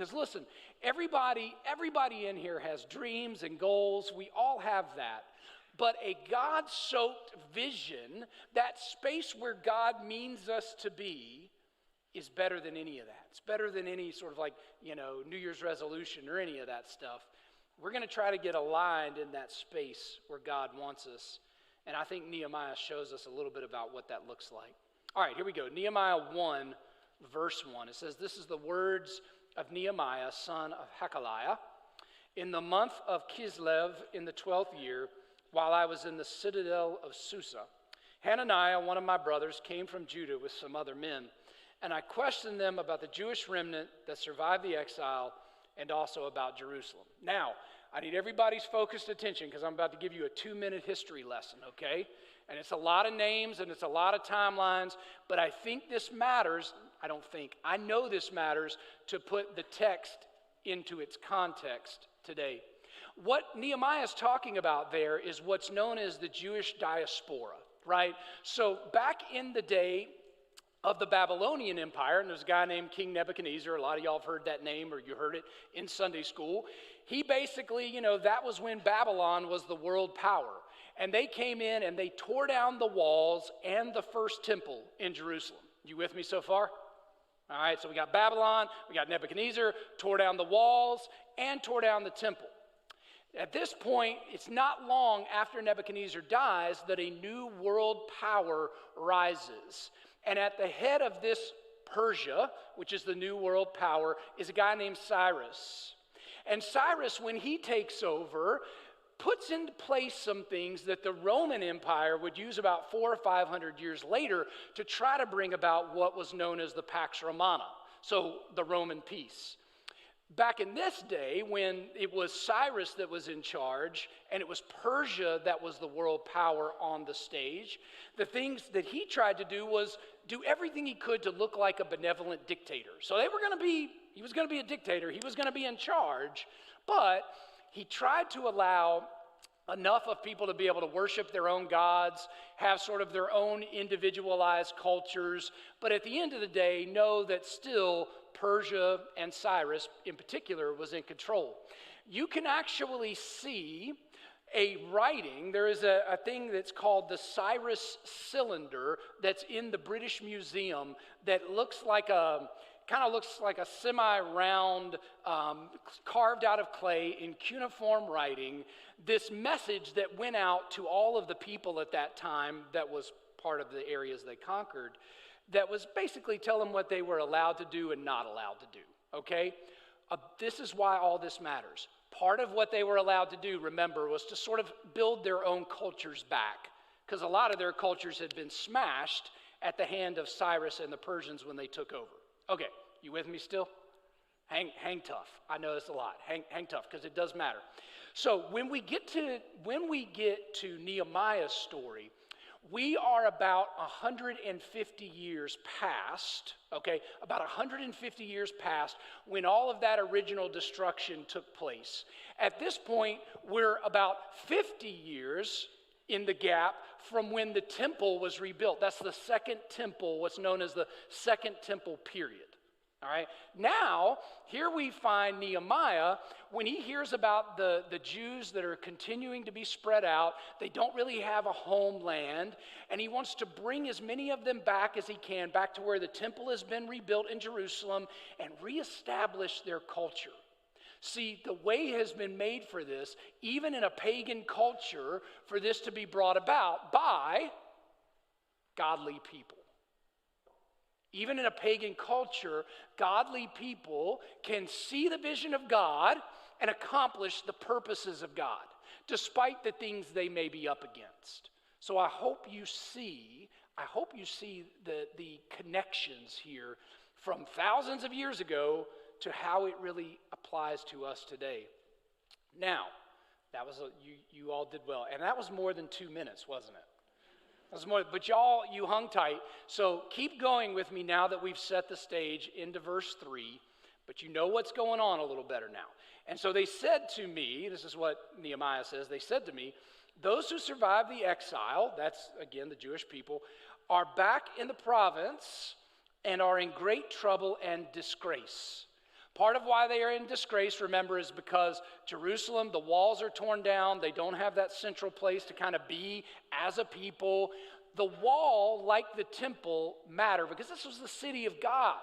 Because listen, everybody in here has dreams and goals. We all have that. But a God-soaked vision, that space where God means us to be, is better than any of that. It's better than any sort of New Year's resolution or any of that stuff. We're going to try to get aligned in that space where God wants us. And I think Nehemiah shows us a little bit about what that looks like. All right, here we go. Nehemiah 1, verse 1. It says, "This is the words of Nehemiah, son of Hakaliah. In the month of Kislev, in the 12th year, while I was in the citadel of Susa, Hananiah, one of my brothers, came from Judah with some other men. And I questioned them about the Jewish remnant that survived the exile and also about Jerusalem." Now, I need everybody's focused attention because I'm about to give you a 2-minute history lesson, okay? And it's a lot of names and it's a lot of timelines, but I think this matters. I know this matters to put the text into its context today. What Nehemiah is talking about there is what's known as the Jewish diaspora, right? So back in the day of the Babylonian Empire, and there's a guy named King Nebuchadnezzar. A lot of y'all have heard that name or you heard it in Sunday school. He basically, that was when Babylon was the world power. And they came in and they tore down the walls and the first temple in Jerusalem. You with me so far? All right, so we got Babylon, we got Nebuchadnezzar, tore down the walls and tore down the temple. At this point, it's not long after Nebuchadnezzar dies that a new world power rises. And at the head of this Persia, which is the new world power, is a guy named Cyrus. And Cyrus, when he takes over, puts into place some things that the Roman Empire would use about 400 or 500 years later to try to bring about what was known as the Pax Romana, so the Roman peace. Back in this day, when it was Cyrus that was in charge, and it was Persia that was the world power on the stage, the things that he tried to do was do everything he could to look like a benevolent dictator. So he was going to be a dictator, he was going to be in charge, but he tried to allow enough of people to be able to worship their own gods, have sort of their own individualized cultures, but at the end of the day, know that still Persia and Cyrus in particular was in control. You can actually see a writing. There is a thing that's called the Cyrus Cylinder that's in the British Museum that kind of looks like a semi-round, carved out of clay in cuneiform writing, this message that went out to all of the people at that time that was part of the areas they conquered, that was basically telling them what they were allowed to do and not allowed to do, okay? This is why all this matters. Part of what they were allowed to do, remember, was to sort of build their own cultures back, because a lot of their cultures had been smashed at the hand of Cyrus and the Persians when they took over. Okay, you with me still? Hang tough. I know this a lot. Hang tough, because it does matter. So when we get to Nehemiah's story, we are about 150 years past, okay, about 150 years past when all of that original destruction took place. At this point, we're about 50 years in the gap from when the temple was rebuilt. That's the second temple, what's known as the second temple period. All right. Now, here we find Nehemiah, when he hears about the Jews that are continuing to be spread out, they don't really have a homeland, and he wants to bring as many of them back as he can, back to where the temple has been rebuilt in Jerusalem, and reestablish their culture. See, the way has been made for this, even in a pagan culture, for this to be brought about by godly people. Even in a pagan culture, godly people can see the vision of God and accomplish the purposes of God, despite the things they may be up against. So I hope you see the connections here from thousands of years ago to how it really applies to us today. Now, that was you all did well, and that was more than 2 minutes, wasn't it? But y'all, you hung tight. So keep going with me now that we've set the stage into verse 3. But you know what's going on a little better now. And so they said to me, this is what Nehemiah says, they said to me, those who survived the exile, that's again the Jewish people, are back in the province and are in great trouble and disgrace. Part of why they are in disgrace, remember, is because Jerusalem, the walls are torn down. They don't have that central place to kind of be as a people. The wall, like the temple, matter because this was the city of God.